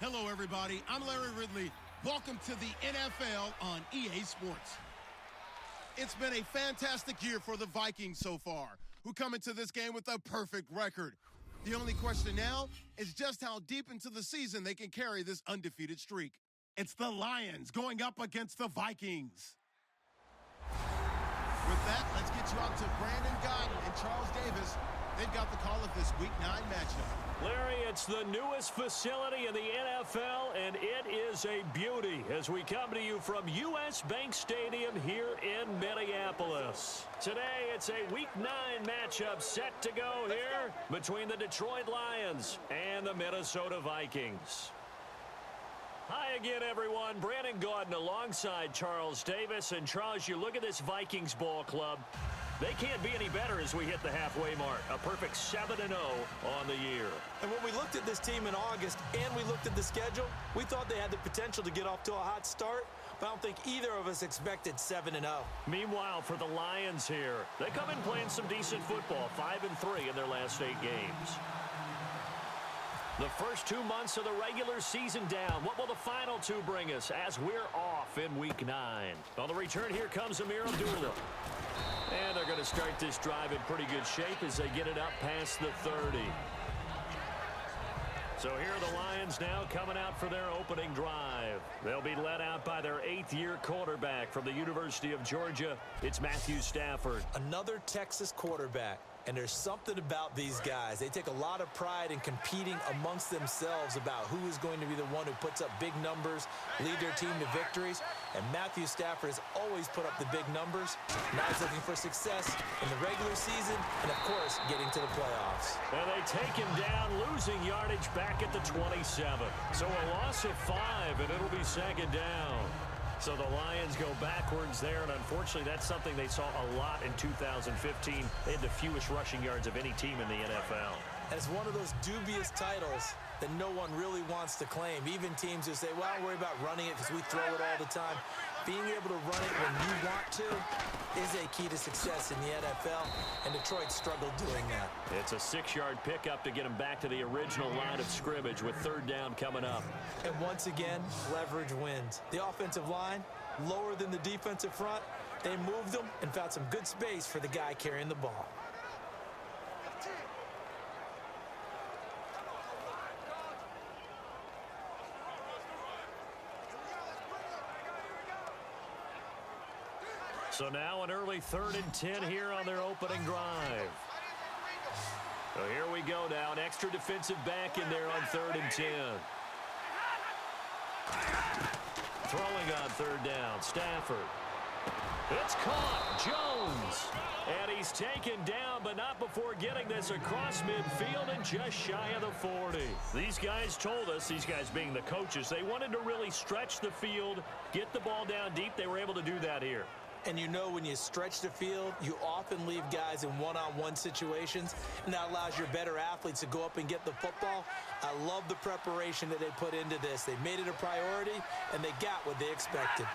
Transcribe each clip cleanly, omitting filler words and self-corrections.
Hello, everybody. I'm Larry Ridley. Welcome to the NFL on EA Sports. It's been a fantastic year for the Vikings so far, who come into this game with a perfect record. The only question now is just how deep into the season they can carry this undefeated streak. It's the Lions going up against the Vikings. With that, let's get you out to Brandon Gaudin and Charles Davis. They've got the call of this Week 9 matchup. Larry, it's the newest facility in the NFL, and it is a beauty as we come to you from U.S. Bank Stadium here in Minneapolis. Today, it's a Week 9 matchup set to go here between the Detroit Lions and the Minnesota Vikings. Hi again, everyone. Brandon Gaudin alongside Charles Davis. And, Charles, you look at this Vikings ball club. They can't be any better as we hit the halfway mark. A perfect 7-0 on the year. And when we looked at this team in August and we looked at the schedule, we thought they had the potential to get off to a hot start, but I don't think either of us expected 7-0. Meanwhile, for the Lions here, they come in playing some decent football, 5-3 in their last 8 games. The first 2 months of the regular season down. What will the final 2 bring us as we're off in Week 9? On the return, here comes Amir Abdullah. And they're going to start this drive in pretty good shape as they get it up past the 30. So here are the Lions now coming out for their opening drive. They'll be led out by their 8th-year quarterback from the University of Georgia. It's Matthew Stafford. Another Texas quarterback. And there's something about these guys. They take a lot of pride in competing amongst themselves about who is going to be the one who puts up big numbers, lead their team to victories. And Matthew Stafford has always put up the big numbers. Now he's looking for success in the regular season and, of course, getting to the playoffs. And they take him down, losing yardage back at the 27. So a loss of 5, and it'll be second down. So the Lions go backwards there, and unfortunately that's something they saw a lot in 2015. They had the fewest rushing yards of any team in the NFL. And it's one of those dubious titles that no one really wants to claim. Even teams who say, well, don't worry about running it because we throw it all the time. Being able to run it when you want to is a key to success in the NFL, and Detroit struggled doing that. It's a 6-yard pickup to get them back to the original line of scrimmage with 3rd down coming up. And once again, leverage wins. The offensive line, lower than the defensive front, they moved them and found some good space for the guy carrying the ball. So now an early 3rd and 10 here on their opening drive. So here we go now, an extra defensive back in there on 3rd and 10. Throwing on 3rd down, Stafford. It's caught, Jones. And he's taken down, but not before getting this across midfield and just shy of the 40. These guys told us, these guys being the coaches, they wanted to really stretch the field, get the ball down deep. They were able to do that here. And you know when you stretch the field, you often leave guys in one-on-one situations, and that allows your better athletes to go up and get the football. I love the preparation that they put into this. They made it a priority, and they got what they expected.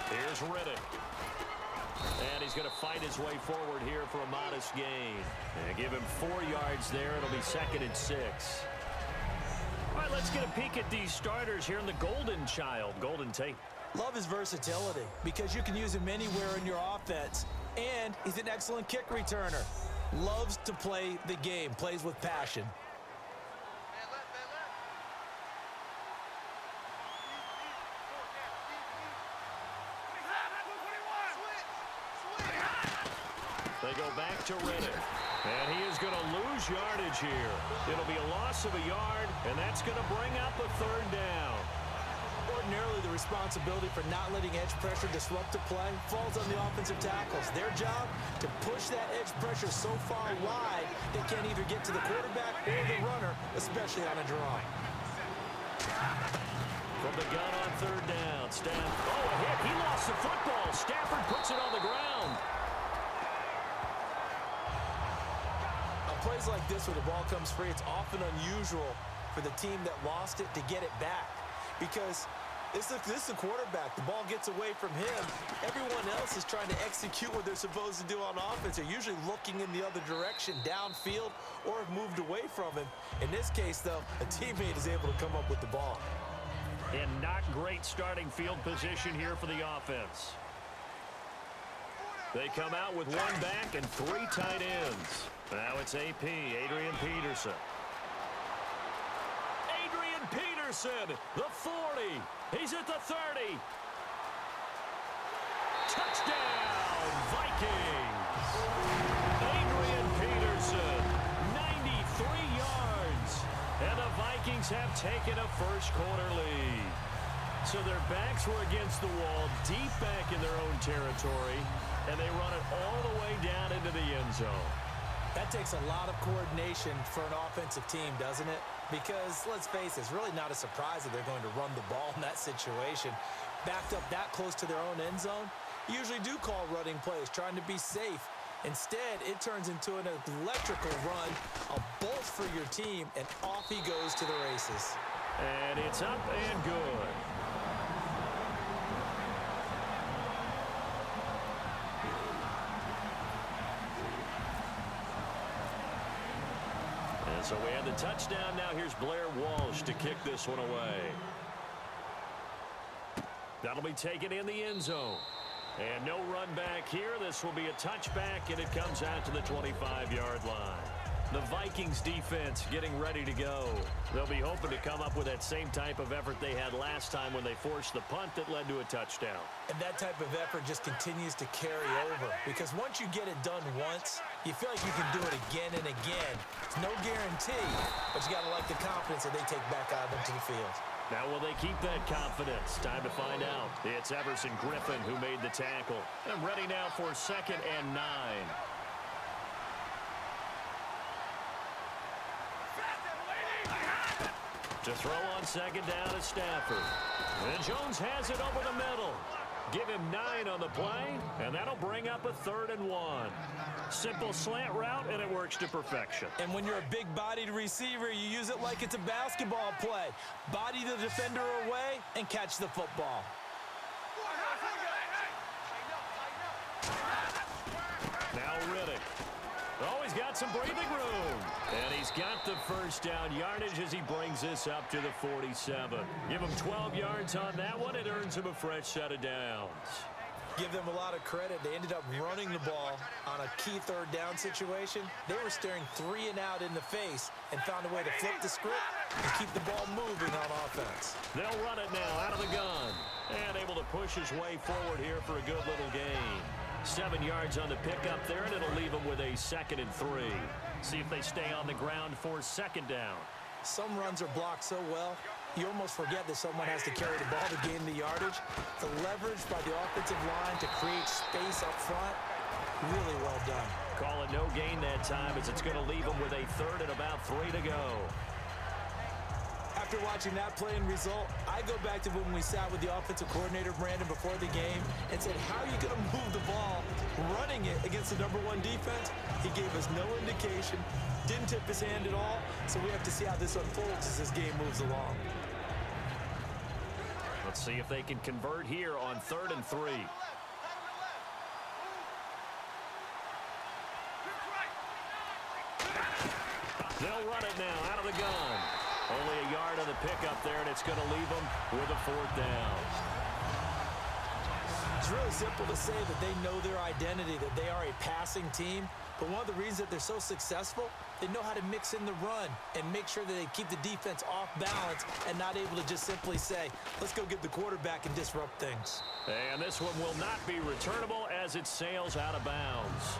Here's Riddick. And he's going to fight his way forward here for a modest gain. And give him 4 yards there. It'll be 2nd and 6. All right, let's get a peek at these starters here in the Golden Child, Golden Tate. Love his versatility because you can use him anywhere in your offense. And he's an excellent kick returner. Loves to play the game, plays with passion. They go back to Riddick. And he is going to lose yardage here. It'll be a loss of a yard, and that's going to bring up a 3rd down. Ordinarily, the responsibility for not letting edge pressure disrupt the play falls on the offensive tackles. Their job to push that edge pressure so far wide they can't either get to the quarterback or the runner, especially on a draw. From the gun on 3rd down, Stafford. Oh, a hit. He lost the football. Stafford puts it on the ground. Plays like this where the ball comes free, it's often unusual for the team that lost it to get it back. Because This is the quarterback. The ball gets away from him. Everyone else is trying to execute what they're supposed to do on offense. They're usually looking in the other direction, downfield, or have moved away from him. In this case, though, a teammate is able to come up with the ball. And not great starting field position here for the offense. They come out with one back and three tight ends. Now it's AP, Adrian Peterson. Adrian Peterson, the 40. He's at the 30. Touchdown, Vikings. Adrian Peterson, 93 yards. And the Vikings have taken a first-quarter lead. So their backs were against the wall, deep back in their own territory, and they run it all the way down into the end zone. That takes a lot of coordination for an offensive team, doesn't it? Because, let's face it, it's really not a surprise that they're going to run the ball in that situation. Backed up that close to their own end zone, usually do call running plays, trying to be safe. Instead, it turns into an electrical run, a bolt for your team, and off he goes to the races. And it's up and good. And so we have the touchdown. Now here's Blair Walsh to kick this one away. That'll be taken in the end zone. And no run back here. This will be a touchback, and it comes out to the 25-yard line. The Vikings defense getting ready to go. They'll be hoping to come up with that same type of effort they had last time when they forced the punt that led to a touchdown. And that type of effort just continues to carry over, because once you get it done once, you feel like you can do it again and again. It's no guarantee, but you got to like the confidence that they take back out into the field. Now, will they keep that confidence? Time to find out. It's Everson Griffin who made the tackle. And ready now for 2nd and 9. To throw on 2nd down is Stafford. And Jones has it over the middle. Give him 9 on the play, and that'll bring up a 3rd and 1. Simple slant route, and it works to perfection. And when you're a big-bodied receiver, you use it like it's a basketball play. Body the defender away and catch the football. Now Riddick. Oh, he's got some breathing room. And he's got the first down yardage as he brings this up to the 47. Give him 12 yards on that one. It earns him a fresh set of downs. Give them a lot of credit. They ended up running the ball on a key 3rd down situation. They were staring 3 and out in the face and found a way to flip the script and keep the ball moving on offense. They'll run it now out of the gun. And able to push his way forward here for a good little gain. 7 yards on the pickup there, and it'll leave them with a 2nd and 3. See if they stay on the ground for 2nd down. Some runs are blocked so well, you almost forget that someone has to carry the ball to gain the yardage. The leverage by the offensive line to create space up front, really well done. Call it no gain that time, as it's going to leave them with a 3rd and about 3 to go. After watching that play and result, I go back to when we sat with the offensive coordinator, Brandon, before the game and said, how are you going to move the ball running it against the #1 defense? He gave us no indication, didn't tip his hand at all, so we have to see how this unfolds as this game moves along. Let's see if they can convert here on 3rd and 3. They'll run it now out of the gun. Only a yard on the pickup there, and it's going to leave them with a 4th down. It's really simple to say that they know their identity, that they are a passing team. But one of the reasons that they're so successful, they know how to mix in the run and make sure that they keep the defense off balance and not able to just simply say, let's go get the quarterback and disrupt things. And this one will not be returnable as it sails out of bounds.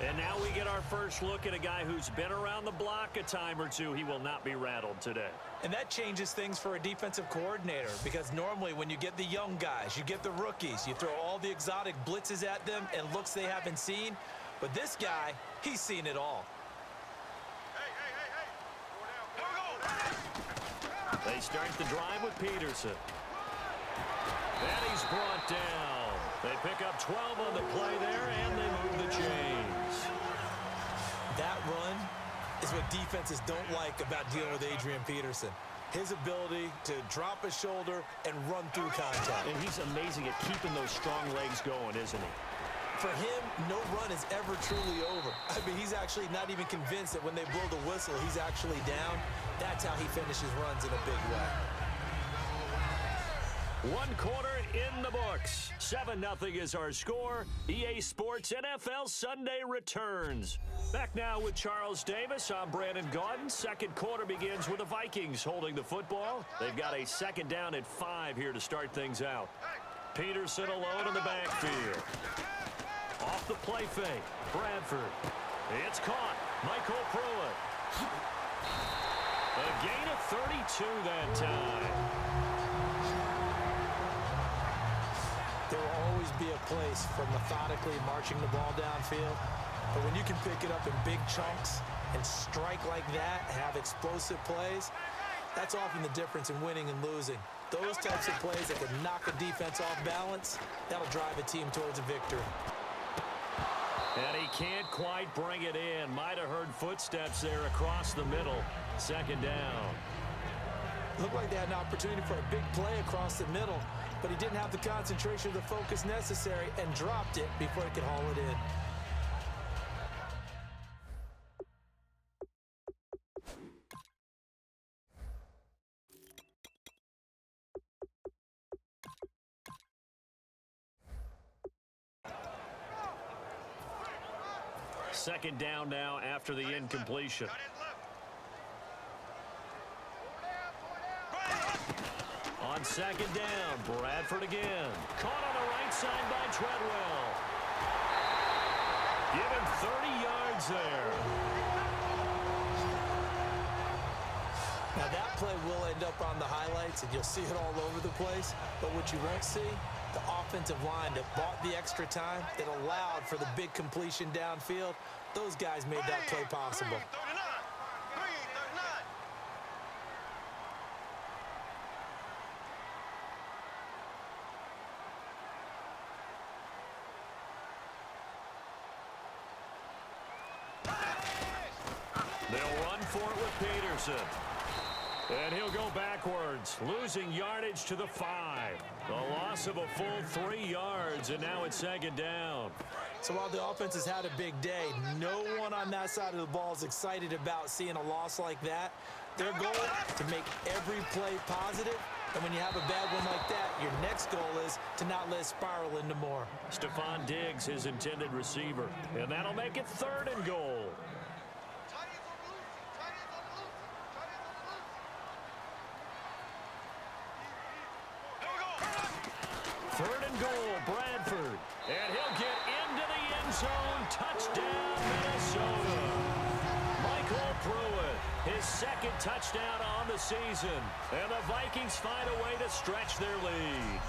And now we get our first look at a guy who's been around the block a time or two. He will not be rattled today. And that changes things for a defensive coordinator, because normally when you get the young guys, you get the rookies, you throw all the exotic blitzes at them and looks they haven't seen. But this guy, he's seen it all. They start the drive with Peterson. And he's brought down. They pick up 12 on the play there, and they move the chains. That run is what defenses don't like about dealing with Adrian Peterson. his ability to drop his shoulder and run through contact. And he's amazing at keeping those strong legs going, isn't he? For him, no run is ever truly over. I mean, he's actually not even convinced that when they blow the whistle, he's actually down. That's how he finishes runs in a big way. 1 quarter in the books. 7-0 is our score. EA Sports NFL Sunday returns. Back now with Charles Davis. I'm Brandon Gaudin. Second quarter begins with the Vikings holding the football. They've got a second down at 5 here to start things out. Peterson alone in the backfield. Off the play fake. Bradford. It's caught. Michael Pruitt. A gain of 32 that time. There will always be a place for methodically marching the ball downfield. But when you can pick it up in big chunks and strike like that, have explosive plays, that's often the difference in winning and losing. Those types of plays that can knock a defense off balance, that'll drive a team towards a victory. And he can't quite bring it in. Might have heard footsteps there across the middle. Second down. Looked like they had an opportunity for a big play across the middle, but he didn't have the concentration or the focus necessary and dropped it before he could haul it in. Second down now after the incompletion. On second down, Bradford again. Caught on the right side by Treadwell. Give him 30 yards there. Now that play will end up on the highlights, and you'll see it all over the place. But what you won't see, the offensive line that bought the extra time, that allowed for the big completion downfield, those guys made that play possible. They'll run for it with Peterson. And he'll go backwards, losing yardage to the 5. A loss of a full 3 yards, and now it's second down. So while the offense has had a big day, no one on that side of the ball is excited about seeing a loss like that. Their goal is to make every play positive, and when you have a bad one like that, your next goal is to not let it spiral into more. Stephon Diggs, his intended receiver, and that'll make it 3rd and goal. Third and goal, Bradford. And he'll get into the end zone. Touchdown, Minnesota. Michael Pruitt, his second touchdown on the season. And the Vikings find a way to stretch their lead.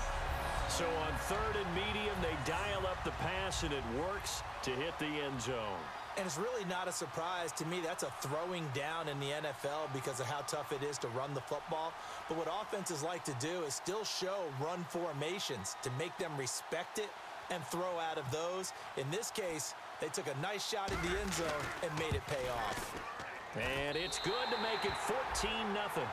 So on 3rd and medium, they dial up the pass, and it works to hit the end zone. And it's really not a surprise to me. That's a throwing down in the NFL because of how tough it is to run the football. But what offenses like to do is still show run formations to make them respect it and throw out of those. In this case, they took a nice shot in the end zone and made it pay off. And it's good to make it 14-0.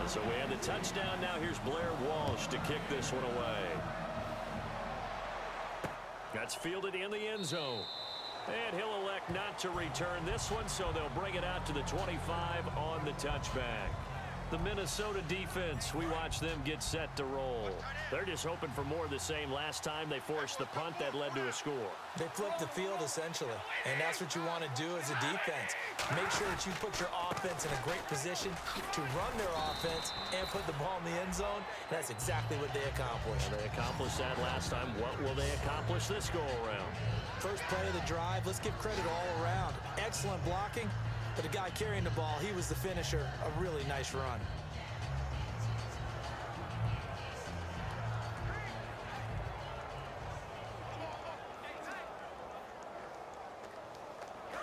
So we have the touchdown. Now here's Blair Walsh to kick this one away. That's fielded in the end zone. And he'll elect not to return this one, so they'll bring it out to the 25 on the touchback. The Minnesota defense, we watch them get set to roll. They're just hoping for more of the same. Last time they forced the punt that led to a score. They flipped the field, essentially, and that's what you want to do as a defense. Make sure that you put your offense in a great position to run their offense and put the ball in the end zone. And that's exactly what they accomplished. They accomplished that last time. What will they accomplish this go-around? First play of the drive, let's give credit all around. Excellent blocking. But the guy carrying the ball, he was the finisher. A really nice run.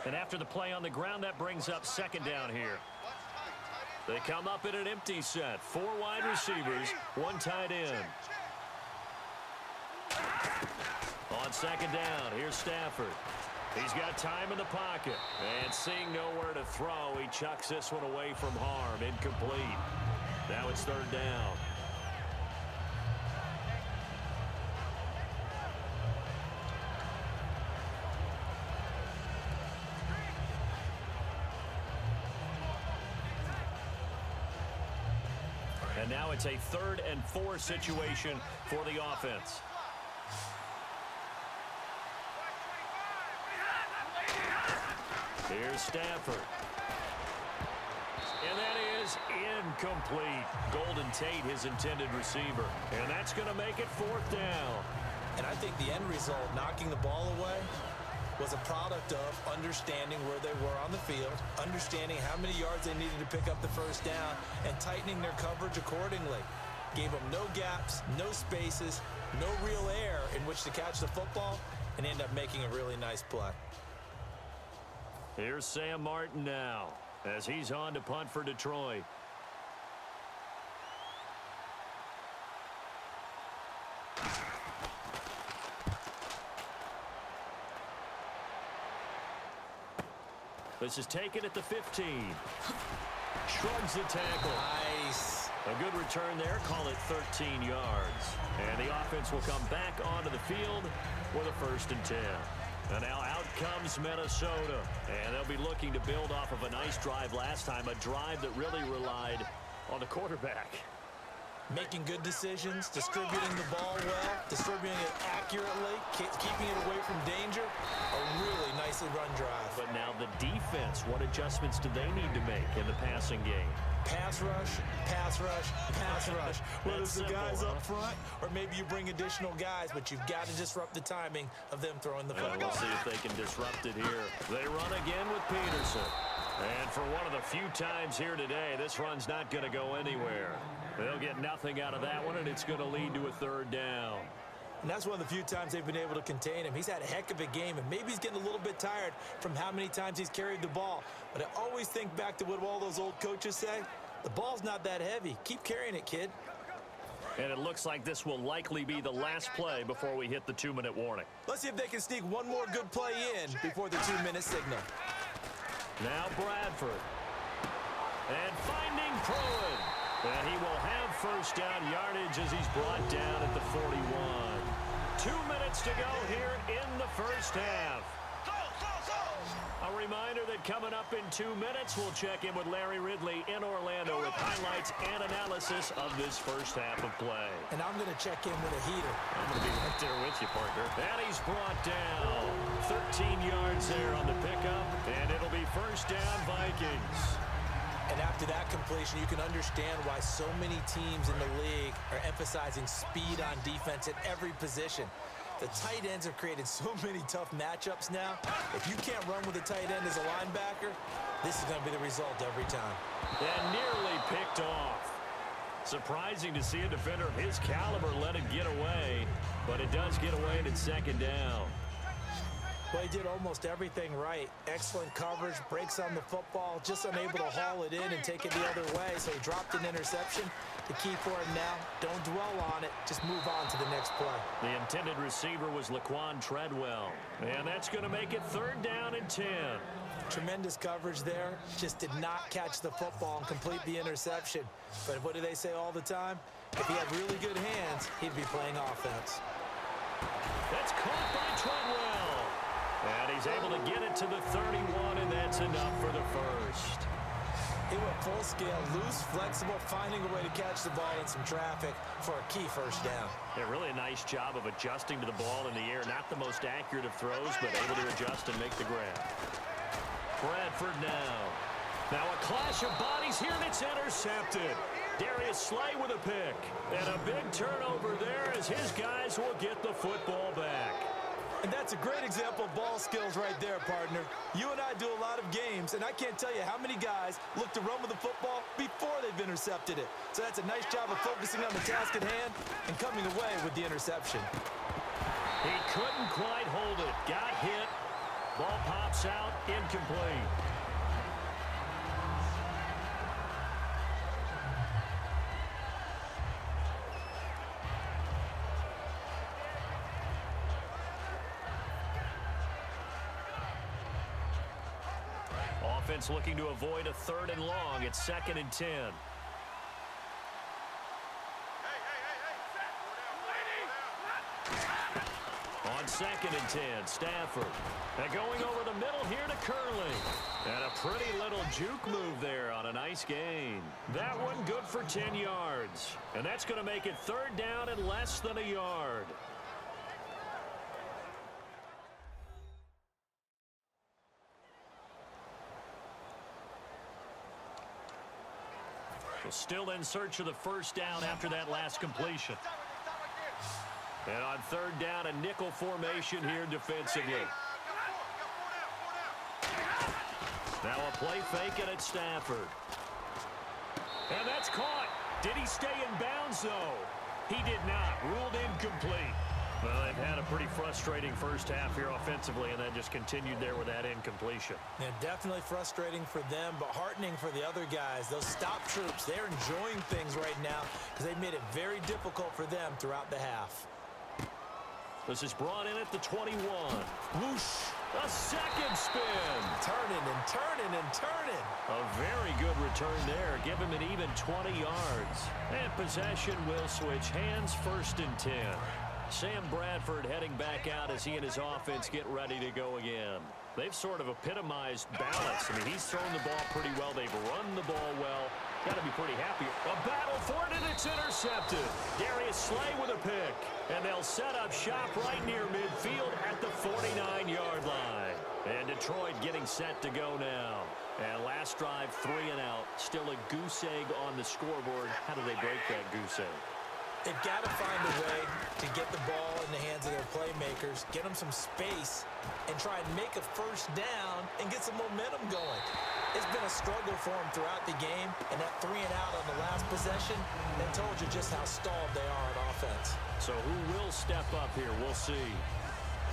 And after the play on the ground, that brings up second down here. They come up in an empty set. 4 wide receivers, 1 tight end. On second down, here's Stafford. He's got time in the pocket. And seeing nowhere to throw, he chucks this one away from harm. Incomplete. Now it's third down. And now it's a 3rd and 4 situation for the offense. Here's Stafford. And that is incomplete. Golden Tate, his intended receiver. And that's going to make it 4th down. And I think the end result, knocking the ball away, was a product of understanding where they were on the field, understanding how many yards they needed to pick up the first down, and tightening their coverage accordingly. Gave them no gaps, no spaces, no real air in which to catch the football, and end up making a really nice play. Here's Sam Martin now as he's on to punt for Detroit. This is taken at the 15. Shrugs the tackle. Nice. A good return there. Call it 13 yards. And the offense will come back onto the field with a 1st and 10. And now out comes Minnesota. And they'll be looking to build off of a nice drive last time. A drive that really relied on the quarterback. Making good decisions, distributing the ball well, distributing it accurately, keeping it away from danger. A really nicely run drive. But now the defense, what adjustments do they need to make in the passing game? Pass rush, pass rush, pass rush. Whether it's the guys up front or maybe you bring additional guys, but you've got to disrupt the timing of them throwing the football. We'll see if they can disrupt it here. They run again with Peterson. And for one of the few times here today, this run's not going to go anywhere. They'll get nothing out of that one, and it's going to lead to a 3rd down. And that's one of the few times they've been able to contain him. He's had a heck of a game, and maybe he's getting a little bit tired from how many times he's carried the ball. But I always think back to what all those old coaches say. The ball's not that heavy. Keep carrying it, kid. And it looks like this will likely be the last play before we hit the 2-minute warning. Let's see if they can sneak one more good play in before the 2-minute signal. Now Bradford. And finding Pruitt. And he will have 1st down yardage as he's brought down at the 41. 2 minutes to go here in the 1st half. A reminder that coming up in 2 minutes, we'll check in with Larry Ridley in Orlando with highlights and analysis of this 1st half of play. And I'm going to check in with a heater. I'm going to be right there with you, partner. And he's brought down. 13 yards there on the pickup, and it'll be 1st down Vikings. And after that completion, you can understand why so many teams in the league are emphasizing speed on defense at every position. The tight ends have created so many tough matchups now. If you can't run with a tight end as a linebacker, this is going to be the result every time. And nearly picked off. Surprising to see a defender of his caliber let it get away, but it does get away and it's 2nd down. Well, he did almost everything right. Excellent coverage, breaks on the football, just unable to haul it in and take it the other way, so he dropped an interception. The key for him now, don't dwell on it, just move on to the next play. The intended receiver was Laquan Treadwell, and that's going to make it 3rd down and 10. Tremendous coverage there, just did not catch the football and complete the interception. But what do they say all the time? If he had really good hands, he'd be playing offense. That's caught by Treadwell. And he's able to get it to the 31, and that's enough for the 1st. He went full scale, loose, flexible, finding a way to catch the ball in some traffic for a key 1st down. Yeah, really a nice job of adjusting to the ball in the air. Not the most accurate of throws, but able to adjust and make the grab. Bradford now. Now a clash of bodies here, and it's intercepted. Darius Slay with a pick. And a big turnover there as his guys will get the football back. And that's a great example of ball skills right there, partner. You and I do a lot of games, and I can't tell you how many guys look to run with the football before they've intercepted it. So that's a nice job of focusing on the task at hand and coming away with the interception. He couldn't quite hold it. Got hit. Ball pops out, incomplete. defense looking to avoid a 3rd and long. It's 2nd and 10. On 2nd and 10, Stafford. And going over the middle here to Curley. And a pretty little juke move there on a nice gain. That one good for 10 yards. And that's going to make it 3rd down and less than a yard. So still in search of the 1st down after that last completion. And on 3rd down, a nickel formation here defensively. Now a play fake, and it's Stafford. And that's caught. Did he stay in bounds, though? He did not. Ruled incomplete. Well, they've had a pretty frustrating first half here offensively, and then just continued there with that incompletion. Yeah, definitely frustrating for them, but heartening for the other guys. Those stop troops, they're enjoying things right now because they've made it very difficult for them throughout the half. This is brought in at the 21. Whoosh. A second spin. Turning and turning and turning. A very good return there. Give him an even 20 yards. And possession will switch hands, 1st and 10. Sam Bradford heading back out as he and his offense get ready to go again. They've sort of epitomized balance. I mean, he's thrown the ball pretty well. They've run the ball well. Got to be pretty happy. A battle for it, and it's intercepted. Darius Slay with a pick. And they'll set up shop right near midfield at the 49-yard line. And Detroit getting set to go now. And last drive, 3 and out. Still a goose egg on the scoreboard. How do they break that goose egg? They've got to find a way to get the ball in the hands of their playmakers, get them some space, and try and make a 1st down and get some momentum going. It's been a struggle for them throughout the game, and that 3 and out on the last possession, that told you just how stalled they are on offense. So who will step up here? We'll see.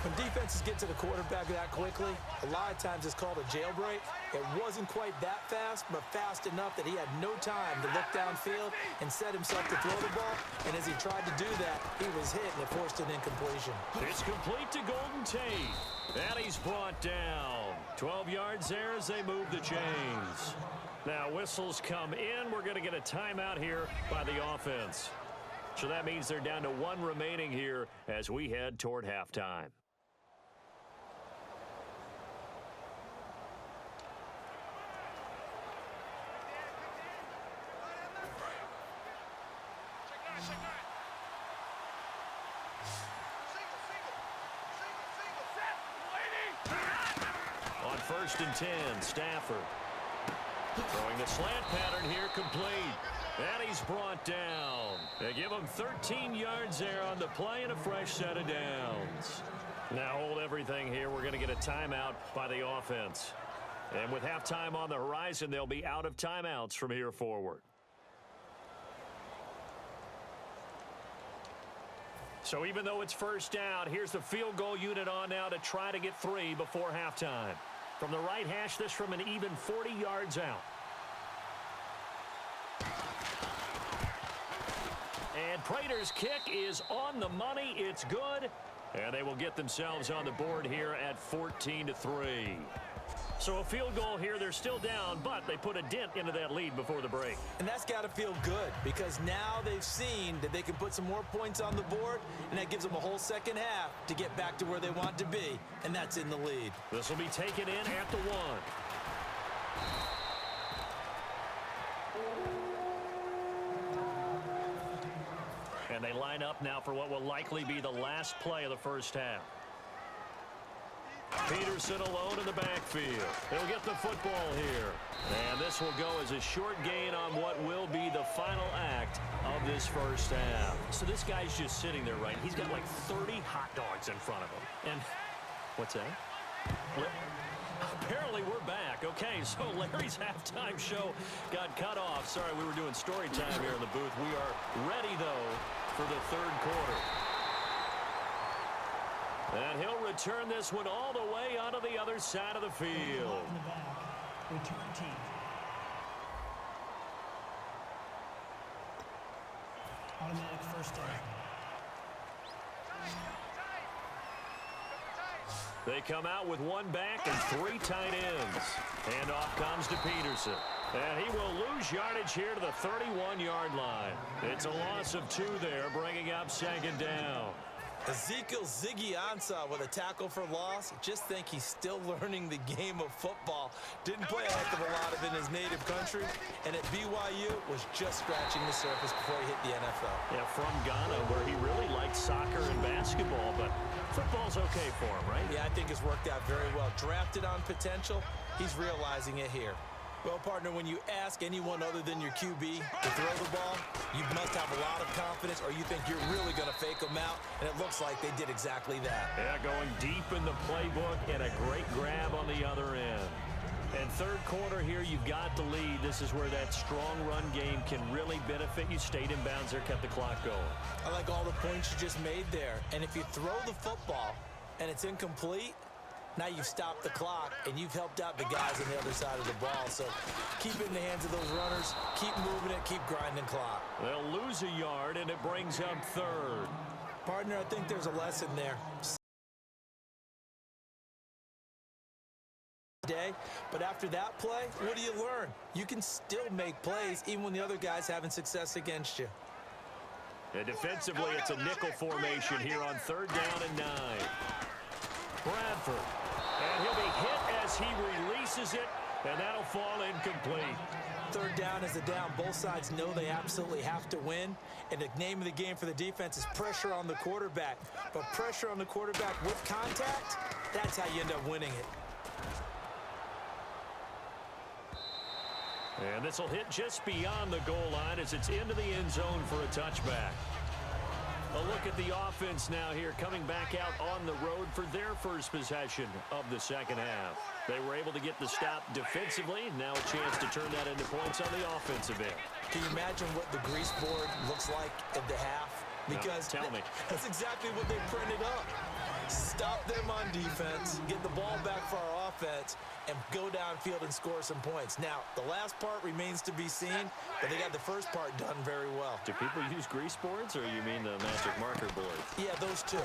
When defenses get to the quarterback that quickly, a lot of times it's called a jailbreak. It wasn't quite that fast, but fast enough that he had no time to look downfield and set himself to throw the ball. And as he tried to do that, he was hit and it forced an incompletion. It's complete to Golden Tate. And he's brought down. 12 yards there as they move the chains. Now whistles come in. We're going to get a timeout here by the offense. So that means they're down to 1 remaining here as we head toward halftime. On 1st and 10, Stafford. Throwing the slant pattern here, complete. And he's brought down. They give him 13 yards there on the play and a fresh set of downs. Now hold everything here. We're going to get a timeout by the offense. And with halftime on the horizon, they'll be out of timeouts from here forward. So even though it's 1st down, here's the field goal unit on now to try to get 3 before halftime. From the right hash, this from an even 40 yards out. And Prater's kick is on the money. It's good. And they will get themselves on the board here at 14-3. So a field goal here. They're still down, but they put a dent into that lead before the break. And that's got to feel good because now they've seen that they can put some more points on the board, and that gives them a whole second half to get back to where they want to be, and that's in the lead. This will be taken in at the 1. And they line up now for what will likely be the last play of the first half. Peterson alone in the backfield. He'll get the football here. And this will go as a short gain on what will be the final act of this first half. So this guy's just sitting there, right? He's got like 30 hot dogs in front of him. And what's that? Apparently we're back. Okay, so Larry's halftime show got cut off. Sorry, we were doing story time here in the booth. We are ready, though, for the 3rd quarter. And he'll return this one all the way onto the other side of the field. Return team. Automatic 1st down. They come out with one back and 3 tight ends. Handoff comes to Peterson. And he will lose yardage here to the 31-yard line. It's a loss of 2 there, bringing up 2nd down. Ezekiel Ziggy Ansah with a tackle for loss. Just think he's still learning the game of football. Didn't play a heck of a lot of it in his native country. And at BYU, was just scratching the surface before he hit the NFL. Yeah, from Ghana, where he really liked soccer and basketball. But football's okay for him, right? Yeah, I think it's worked out very well. Drafted on potential, he's realizing it here. Well, partner, when you ask anyone other than your QB to throw the ball, you must have a lot of confidence, or you think you're really going to fake them out, and it looks like they did exactly that. Yeah, going deep in the playbook and a great grab on the other end. And third quarter here, you've got the lead. This is where that strong run game can really benefit you. Stayed in bounds there, kept the clock going. I like all the points you just made there. And if you throw the football and it's incomplete, now you've stopped the clock, and you've helped out the guys on the other side of the ball. So keep it in the hands of those runners. Keep moving it. Keep grinding clock. They'll lose a yard, and it brings up 3rd. Partner, I think there's a lesson there. But after that play, what do you learn? You can still make plays even when the other guy's having success against you. And defensively, it's a nickel formation here on 3rd down and 9. Bradford. And he'll be hit as he releases it, and that'll fall incomplete. 3rd down is a down. Both sides know they absolutely have to win, and the name of the game for the defense is pressure on the quarterback. But pressure on the quarterback with contact, that's how you end up winning it. And this will hit just beyond the goal line as it's into the end zone for a touchback. A look at the offense now here, coming back out on the road for their first possession of the second half. They were able to get the stop defensively. Now a chance to turn that into points on the offensive end. Can you imagine what the grease board looks like at the half? Because no, tell me. That's exactly what they printed up. Stop them on defense, get the ball back for our offense, and go downfield and score some points. Now, the last part remains to be seen, but they got the first part done very well. Do people use grease boards, or you mean the magic marker board? Yeah, those two.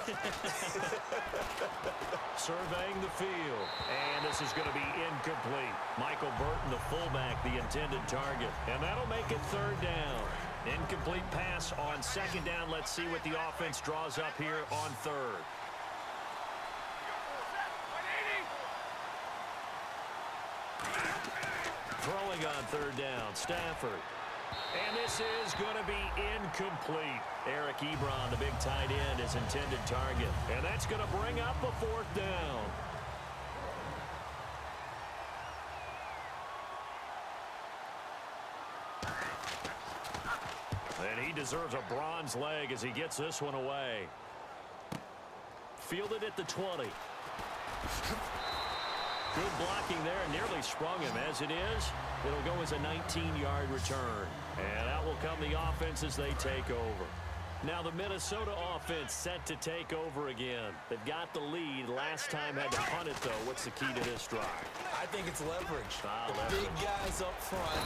Surveying the field, and this is going to be incomplete. Michael Burton, the fullback, the intended target, and that'll make it 3rd down. Incomplete pass on 2nd down. Let's see what the offense draws up here on 3rd. Throwing on 3rd down, Stafford. And this is going to be incomplete. Eric Ebron, the big tight end, is intended target. And that's going to bring up a 4th down. And he deserves a bronze leg as he gets this one away. Fielded at the 20. Good blocking there, nearly sprung him. As it is, it'll go as a 19-yard return. And out will come the offense as they take over. Now the Minnesota offense set to take over again. They've got the lead. Last time had to punt it, though. What's the key to this drive? I think it's leverage. Leverage. Big guys up front.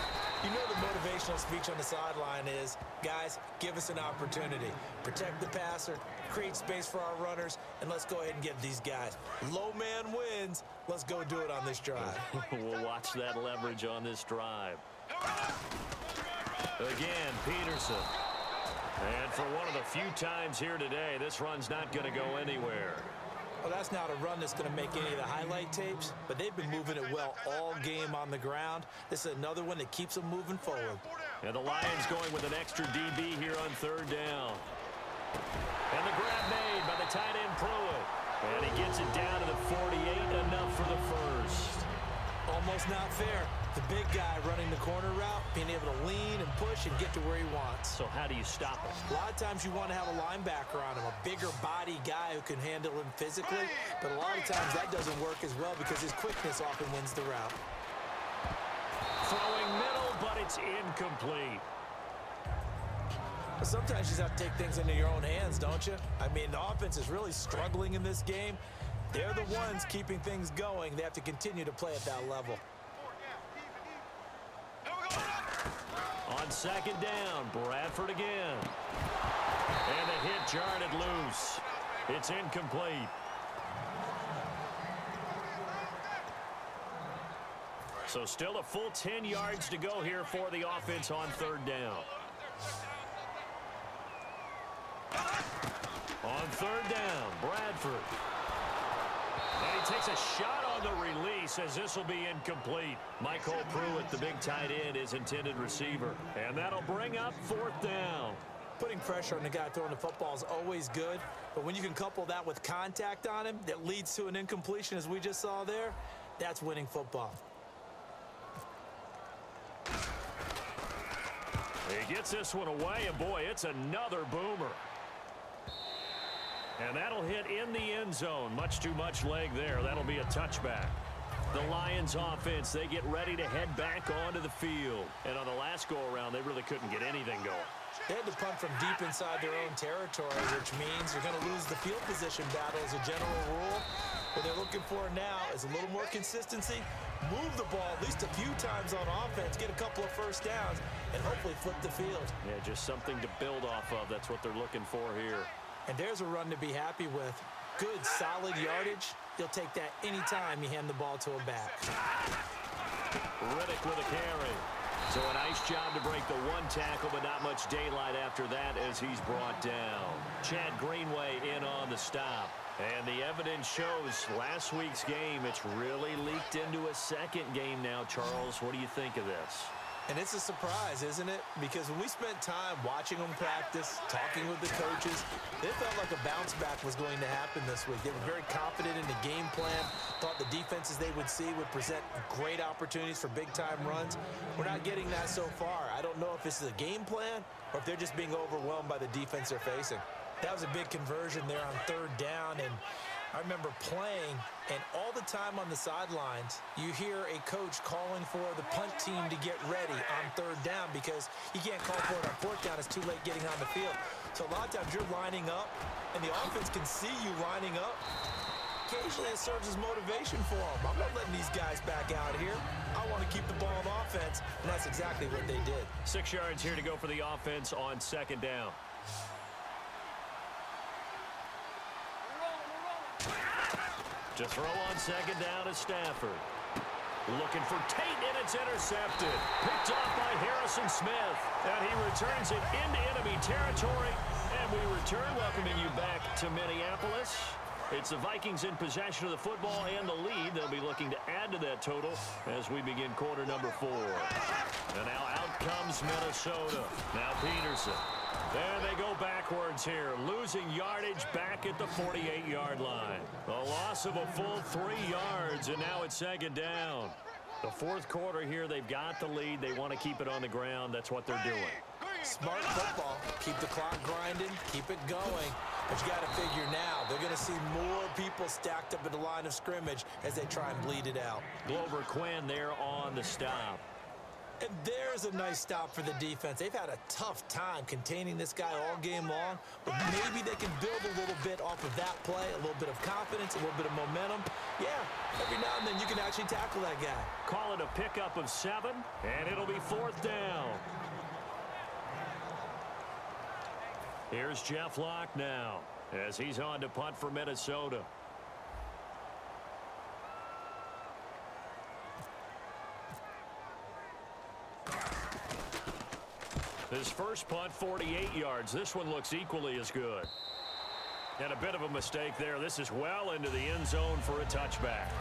You know the motivational speech on the sideline is, guys, give us an opportunity. Protect the passer, create space for our runners, and let's go ahead and get these guys. Low man wins. Let's go do it on this drive. We'll watch that leverage on this drive. Again, Peterson. And for one of the few times here today, this run's not going to go anywhere. Well, that's not a run that's going to make any of the highlight tapes, but they've been moving it well all game on the ground. This is another one that keeps them moving forward. And the Lions going with an extra DB here on 3rd down. And the grab made by the tight end Pruitt. And he gets it down to the 48, enough for the first. Almost not fair. The big guy running the corner route, being able to lean and push and get to where he wants. So how do you stop him? A lot of times you want to have a linebacker on him, a bigger body guy who can handle him physically. But a lot of times that doesn't work as well because his quickness often wins the route. Throwing middle, but it's incomplete. Sometimes you just have to take things into your own hands, don't you? I mean, the offense is really struggling in this game. They're the ones keeping things going. They have to continue to play at that level. On 2nd down, Bradford again. And the hit jarred it loose. It's incomplete. So still a full 10 yards to go here for the offense on third down. On third down, Bradford. And he takes a shot on the release as this will be incomplete. Michael Pruitt, the big tight end, is intended receiver. And that'll bring up fourth down. Putting pressure on the guy throwing the football is always good, but when you can couple that with contact on him that leads to an incompletion, as we just saw there, that's winning football. He gets this one away, and boy, it's another boomer. And that'll hit in the end zone. Much too much leg there. That'll be a touchback. The Lions offense, they get ready to head back onto the field. And on the last go-around, they really couldn't get anything going. They had to punt from deep inside their own territory, which means you're going to lose the field position battle as a general rule. What they're looking for now is a little more consistency, move the ball at least a few times on offense, get a couple of first downs, and hopefully flip the field. Yeah, just something to build off of. That's what they're looking for here. And there's a run to be happy with. Good, solid yardage. You'll take that anytime you hand the ball to a back. Riddick with a carry. So a nice job to break the one tackle, but not much daylight after that as he's brought down. Chad Greenway in on the stop. And the evidence shows last week's game, it's really leaked into a second game now. Charles, what do you think of this? And it's a surprise, isn't it? Because when we spent time watching them practice, talking with the coaches, it felt like a bounce back was going to happen this week. They were very confident in the game plan, thought the defenses they would see would present great opportunities for big-time runs. We're not getting that so far. I don't know if this is a game plan or if they're just being overwhelmed by the defense they're facing. That was a big conversion there on third down, and I remember playing, and all the time on the sidelines, you hear a coach calling for the punt team to get ready on third down because he can't call for it on fourth down. It's too late getting on the field. So a lot of times you're lining up, and the offense can see you lining up. Occasionally it serves as motivation for them. I'm not letting these guys back out here. I want to keep the ball on offense, and that's exactly what they did. 6 yards here to go for the offense on second down. To throw on second down is Stafford. Looking for Tate, and it's intercepted. Picked off by Harrison Smith. And he returns it into enemy territory. And we return, welcoming you back to Minneapolis. It's the Vikings in possession of the football and the lead. They'll be looking to add to that total as we begin quarter number 4. And now out comes Minnesota. Now Peterson. And they go backwards here, losing yardage back at the 48-yard line. A loss of a full 3 yards, and now it's second down. The fourth quarter here, they've got the lead. They want to keep it on the ground. That's what they're doing. Smart football. Keep the clock grinding. Keep it going. But you got to figure now, they're going to see more people stacked up at the line of scrimmage as they try and bleed it out. Glover Quinn there on the stop. And there's a nice stop for the defense. They've had a tough time containing this guy all game long, but maybe they can build a little bit off of that play, a little bit of confidence, a little bit of momentum. Yeah, every now and then you can actually tackle that guy. Call it a pickup of 7, and it'll be fourth down. Here's Jeff Locke now as he's on to punt for Minnesota. His first punt, 48 yards. This one looks equally as good. And a bit of a mistake there. This is well into the end zone for a touchback.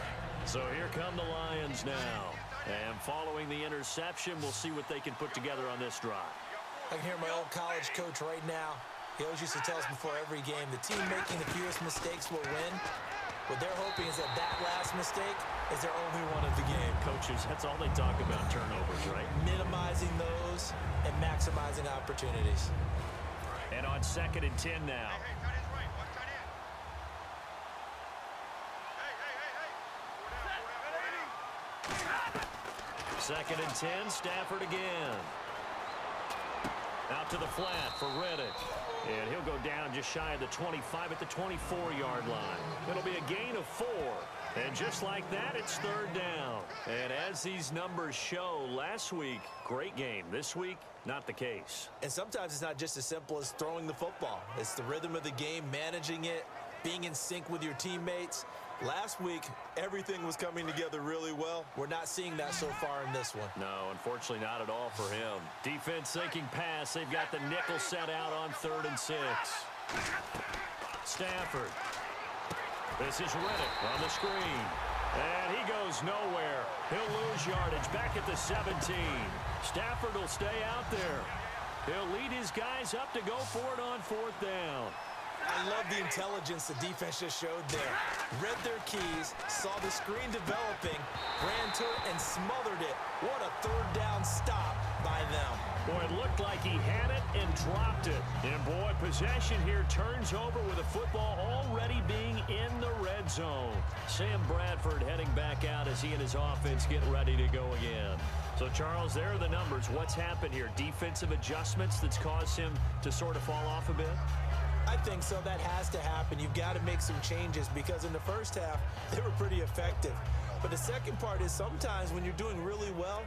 So here come the Lions now. And following the interception, we'll see what they can put together on this drive. I can hear my old college coach right now. He always used to tell us before every game, the team making the fewest mistakes will win. What they're hoping is that last mistake is their only one of the game. Coaches, that's all they talk about, turnovers, right? Minimizing those and maximizing opportunities. And on 2nd and 10 now. Second and 10, Stafford again. Out to the flat for Riddick. And he'll go down just shy of the 25 at the 24-yard line. It'll be a gain of 4. And just like that, it's third down. And as these numbers show, last week, great game. This week, not the case. And sometimes it's not just as simple as throwing the football. It's the rhythm of the game, managing it, being in sync with your teammates. Last week, everything was coming together really well. We're not seeing that so far in this one. No, unfortunately not at all for him. Defense thinking pass. They've got the nickel set out on 3rd and 6. Stafford. This is Riddick on the screen. And he goes nowhere. He'll lose yardage back at the 17. Stafford will stay out there. He'll lead his guys up to go for it on 4th down. I love the intelligence the defense just showed there. Read their keys, saw the screen developing, ran to it, and smothered it. What a 3rd down stop by them. Boy, it looked like he had it and dropped it. And, boy, possession here turns over with the football already being in the red zone. Sam Bradford heading back out as he and his offense get ready to go again. So, Charles, there are the numbers. What's happened here? Defensive adjustments that's caused him to sort of fall off a bit? I think so. That has to happen. You've got to make some changes because in the first half, they were pretty effective. But the second part is sometimes when you're doing really well,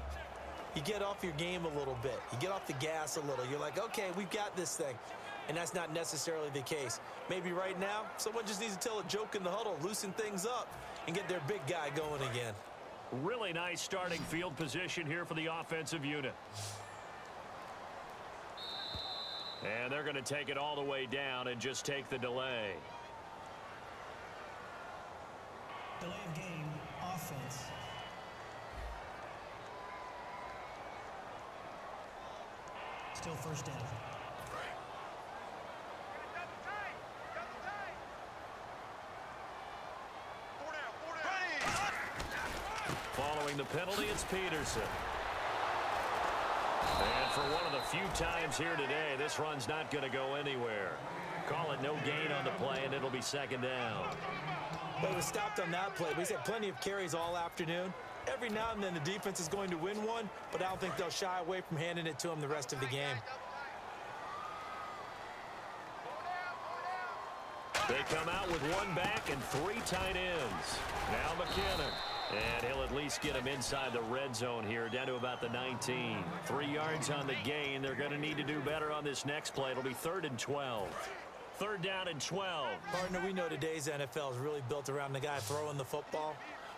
you get off your game a little bit. You get off the gas a little. You're like, okay, we've got this thing. And that's not necessarily the case. Maybe right now, someone just needs to tell a joke in the huddle, loosen things up, and get their big guy going again. Really nice starting field position here for the offensive unit. And they're going to take it all the way down and just take the delay. Delay of game, offense. Still 1st down. Following the penalty, it's Peterson. And for one of the few times here today, this run's not going to go anywhere. Call it no gain on the play, and it'll be 2nd down. Well, he was stopped on that play. He's had plenty of carries all afternoon. Every now and then the defense is going to win one, but I don't think they'll shy away from handing it to him the rest of the game. They come out with 1 back and 3 tight ends. Now McKinnon. And he'll at least get him inside the red zone here, down to about the 19. 3 yards on the gain. They're going to need to do better on this next play. It'll be 3rd and 12. 3rd down and 12. Partner, we know today's NFL is really built around the guy throwing the football.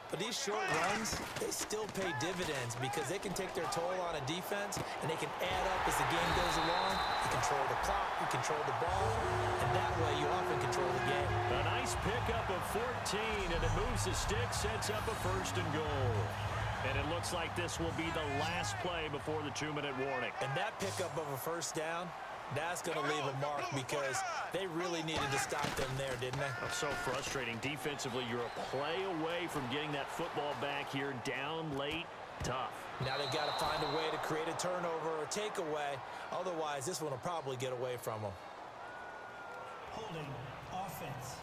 But these short runs, they still pay dividends because they can take their toll on a defense and they can add up as the game goes along. You control the clock, you control the ball, and that way you often control the game. A nice pickup of 14, and it moves the stick, sets up a 1st and goal. And it looks like this will be the last play before the 2-minute warning. And that pickup of a 1st down, that's going to leave a mark because they really needed to stop them there, didn't they? That's so frustrating. Defensively, you're a play away from getting that football back here, down late, tough. Now they've got to find a way to create a turnover or takeaway. Otherwise, this one will probably get away from them. Holding, offense.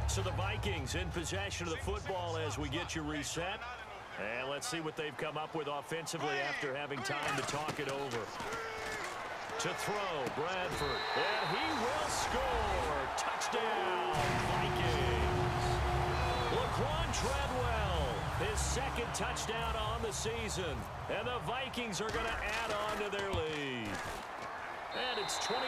So the Vikings in possession of the football as we get you reset. And let's see what they've come up with offensively after having time to talk it over. To throw, Bradford. And he will score. Touchdown, Vikings. Laquan Treadwell, his 2nd touchdown on the season. And the Vikings are going to add on to their lead. And it's 21-3.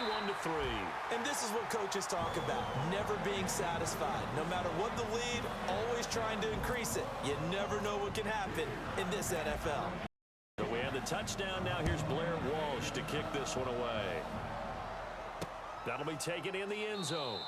And this is what coaches talk about, never being satisfied. No matter what the lead, always trying to increase it. You never know what can happen in this NFL. So we have the touchdown. Now here's Blair Walsh to kick this one away. That'll be taken in the end zone.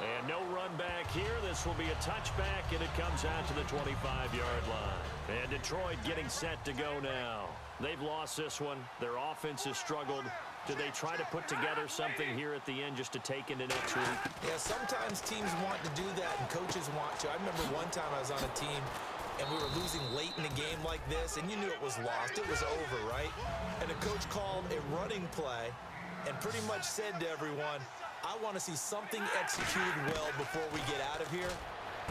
And no run back here. This will be a touchback, and it comes out to the 25-yard line. And Detroit getting set to go now. They've lost this one. Their offense has struggled. Do they try to put together something here at the end just to take into next week? Yeah, sometimes teams want to do that and coaches want to. I remember one time I was on a team and we were losing late in a game like this, and you knew it was lost. It was over, right? And the coach called a running play and pretty much said to everyone, I want to see something executed well before we get out of here.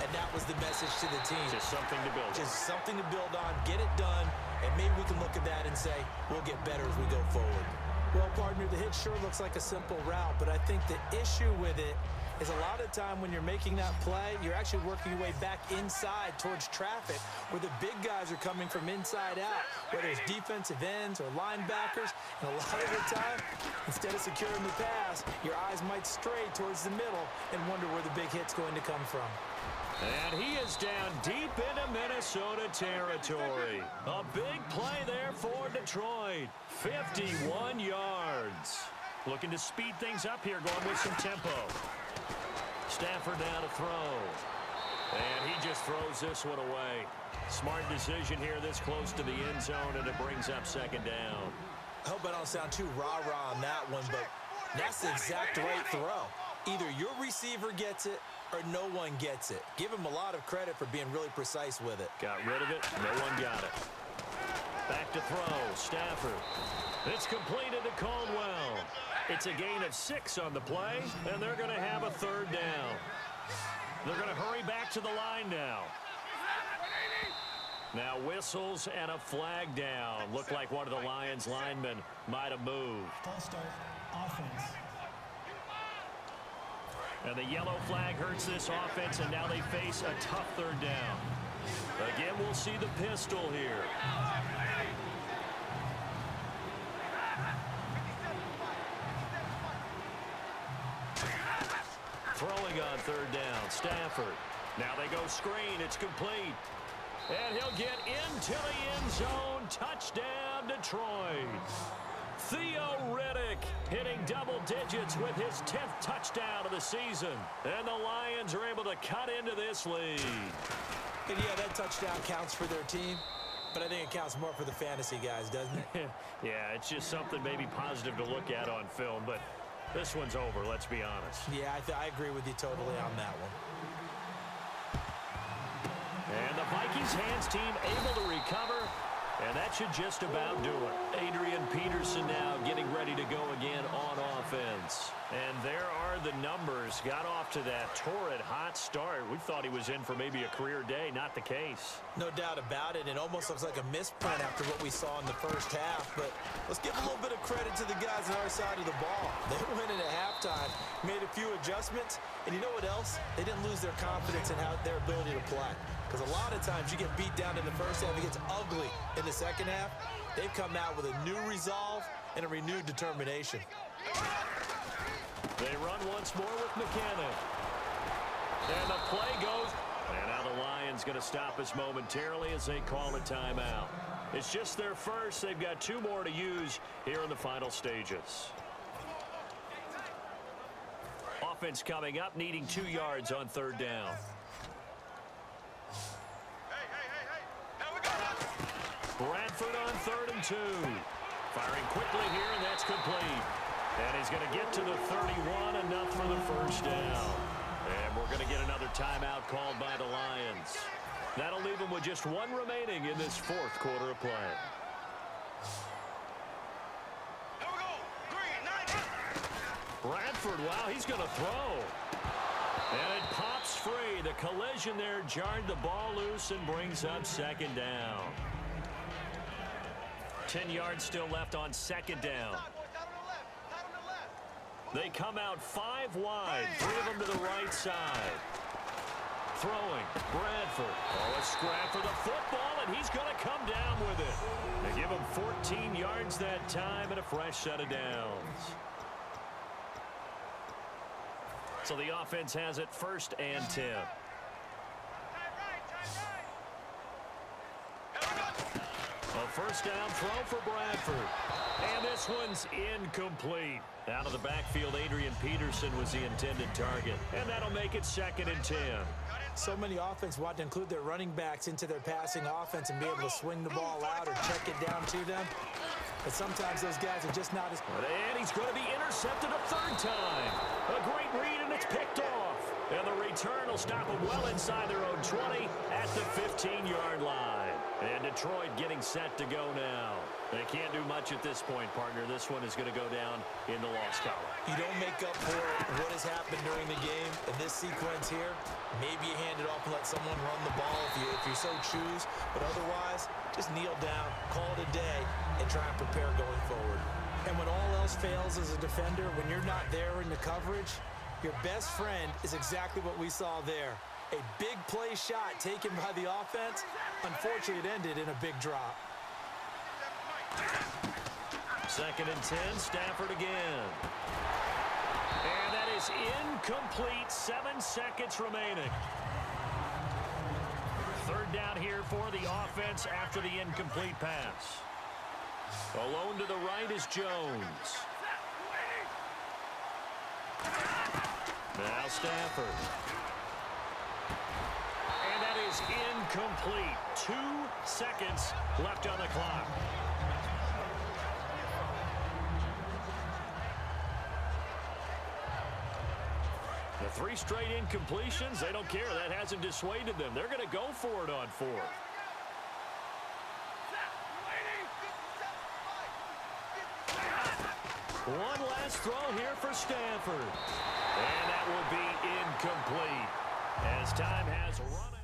And that was the message to the team. Just something to build on. Just something to build on, get it done, and maybe we can look at that and say, we'll get better as we go forward. Well, partner, the hit sure looks like a simple route, but I think the issue with it is a lot of time when you're making that play, you're actually working your way back inside towards traffic where the big guys are coming from inside out, whether it's defensive ends or linebackers. And a lot of the time, instead of securing the pass, your eyes might stray towards the middle and wonder where the big hit's going to come from. And he is down deep into Minnesota territory. A big play there for Detroit. 51 yards. Looking to speed things up here, going with some tempo. Stafford now to throw. And he just throws this one away. Smart decision here this close to the end zone, and it brings up second down. I hope I don't sound too rah-rah on that one, but that's the exact right throw. Either your receiver gets it or no one gets it. Give him a lot of credit for being really precise with it. Got rid of it. No one got it. Back to throw. Stafford. It's completed to Caldwell. It's a gain of 6 on the play, and they're going to have a third down. They're going to hurry back to the line now. Now whistles and a flag down. Looked like one of the Lions linemen might have moved. False start, offense. And the yellow flag hurts this offense, and now they face a tough third down. Again, we'll see the pistol here. Throwing on third down, Stafford. Now they go screen, it's complete. And he'll get into the end zone. Touchdown, Detroit. Theo Riddick hitting double digits with his 10th touchdown of the season. And the Lions are able to cut into this lead. And yeah, that touchdown counts for their team, but I think it counts more for the fantasy guys, doesn't it? Yeah, it's just something maybe positive to look at on film, but this one's over, let's be honest. Yeah, I agree with you totally on that one. And the Vikings hands team able to recover, and that should just about do it. Adrian Peterson now getting ready to go again on offense. And there are the numbers. Got off to that torrid hot start. We thought he was in for maybe a career day. Not the case. No doubt about it. It almost looks like a misprint after what we saw in the first half. But let's give a little bit of credit to the guys on our side of the ball. They went in at halftime, made a few adjustments, and you know what else? They didn't lose their confidence in their ability to play. Because a lot of times you get beat down in the first half, it gets ugly in the second half. They've come out with a new resolve and a renewed determination. They run once more with McKinnon. And the play goes. And now the Lions going to stop us momentarily as they call a timeout. It's just their first. They've got 2 more to use here in the final stages. Offense coming up, needing 2 yards on third down. Bradford on 3rd and 2. Firing quickly here, and that's complete. And he's going to get to the 31, enough for the first down. And we're going to get another timeout called by the Lions. That'll leave them with just 1 remaining in this 4th quarter of play. Bradford, wow, he's going to throw. And it pops free. The collision there jarred the ball loose and brings up second down. 10 yards still left on second down. They come out 5 wide, 3 of them to the right side. Throwing, Bradford. Oh, a scrap for the football, and he's going to come down with it. They give him 14 yards that time and a fresh set of downs. So the offense has it 1st and 10. A first down throw for Bradford. And this one's incomplete. Out of the backfield, Adrian Peterson was the intended target. And that'll make it 2nd and 10. So many offense want to include their running backs into their passing offense and be able to swing the ball out or check it down to them. But sometimes those guys are just not as... And he's going to be intercepted a 3rd time. A great read, and it's picked off. And the return will stop them well inside their own 20 at the 15-yard line. And Detroit getting set to go now. They can't do much at this point, partner. This one is going to go down in the loss column. You don't make up for what has happened during the game in this sequence here. Maybe you hand it off and let someone run the ball if you so choose. But otherwise, just kneel down, call it a day, and try and prepare going forward. And when all else fails as a defender, when you're not there in the coverage, Your best friend is exactly what we saw there. A big play shot taken by the offense. Unfortunately, it ended in a big drop. 2nd and 10, Stafford again. And that is incomplete. 7 seconds remaining. 3rd down here for the offense after the incomplete pass. Alone to the right is Jones. Now Stafford. And that is incomplete. 2 seconds left on the clock. The 3 straight incompletions, they don't care. That hasn't dissuaded them. They're going to go for it on 4th. One last throw here for Stafford. And that will be incomplete as time has run out.